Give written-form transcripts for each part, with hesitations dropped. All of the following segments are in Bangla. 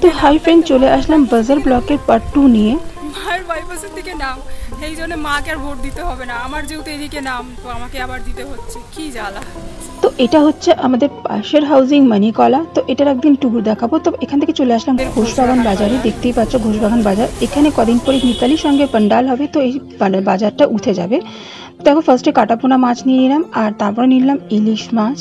তো হাই ফ্রেন্ড, চলে আসলাম বাজার ব্লকের পার্ট 2 নিয়ে। মায়ের বাইপাসের দিকে নাম, এই জন্য মাকে আর ভোট দিতে হবে না, আমার যেহেতু এদিকে নাম তো আমাকে আবার দিতে হচ্ছে, কি জ্বালা। তো এটা হচ্ছে আমাদের পাশের হাউজিং মানিকলা। তো এটার একদিন ট্যুর দেখাবো। তো এখান থেকে চলে আসলাম ঘোষবাগান বাজারে। দেখতেই পাচ্ছ ঘোষবাগান বাজার। এখানে কদিন পরে মিতালির সঙ্গে পান্ডাল হবে, তো এই বাজারটা উঠে যাবে। দেখো, ফার্স্টে কাটাপোনা মাছ নিয়ে নিলাম, আর তারপরে নিলাম ইলিশ মাছ,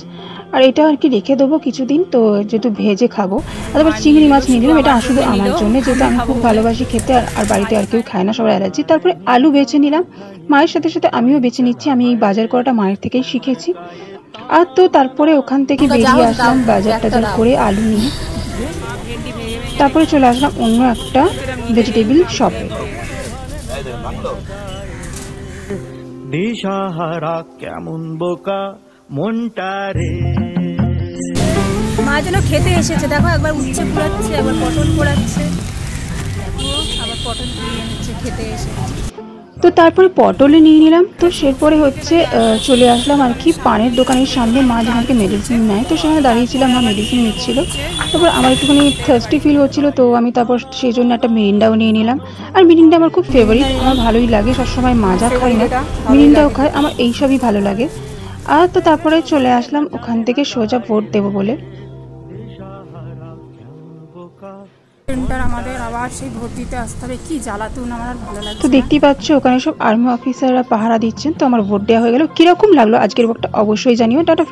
আর এটা আর কি রেখে দেবো কিছুদিন, তো যেহেতু ভেজে খাবো। তারপর চিংড়ি মাছ নিয়ে নিলাম, এটা শুধু আমার জন্য, যেহেতু আমি খুব ভালোবাসি খেতে, আর বাড়িতে আর কেউ খায় না, সবার অ্যালার্জি। তারপরে আলু বেছে নিলাম, মায়ের সাথে সাথে আমিও বেছে নিচ্ছি। আমি এই বাজার করাটা মায়ের থেকেই শিখেছি। আর তো তারপরে ওখান থেকে বেরিয়ে আসলাম বাজার টাজার করে আলু নিয়ে। তারপরে চলে আসলাম অন্য একটা ভেজিটেবল শপে। দিশাহারা কেমন বোকা মনটা রে। মা যেন খেতে এসেছে, দেখো একবার উচ্ছে পোড়াচ্ছে, একবার পটল পোড়াচ্ছে, আবার পটল পুড়িয়ে নিচ্ছে, খেতে এসেছে। তো তারপরে পটলে নিয়ে নিলাম। তো সেরপরে হচ্ছে চলে আসলাম আর কি পানের দোকানের সামনে। মা যেখানে মেডিসিন নেয়, তো সেখানে দাঁড়িয়েছিলাম, মা মেডিসিন নিচ্ছিল। তারপর আমার একটুখানি থার্স্টি ফিল হচ্ছিল, তো আমি তারপর সেই জন্য একটা মিরিন্ডাও নিয়ে নিলাম। আর মিরিন্ডা আমার খুব ফেভারিট, আমার ভালোই লাগে। সবসময় মাজা খাই না, মিরিন্ডাও খাই, আমার এইসবই ভালো লাগে। আর তো তারপরে চলে আসলাম ওখান থেকে সোজা ভোট দেবো বলে। সেন্টার আমাদের আবার সেই ভোট দিতে আসতে হবে, কি জ্বালাতুন, আমার আর ভালো লাগছে তো দেখতেই পাচ্ছ ওখানে সব আর্মি অফিসাররা পাহারা দিচ্ছেন। তো আমার ভোট দেওয়া হয়ে গেল। কিরকম লাগলো আজকের ভোটটা অবশ্যই জানিও। টাটা।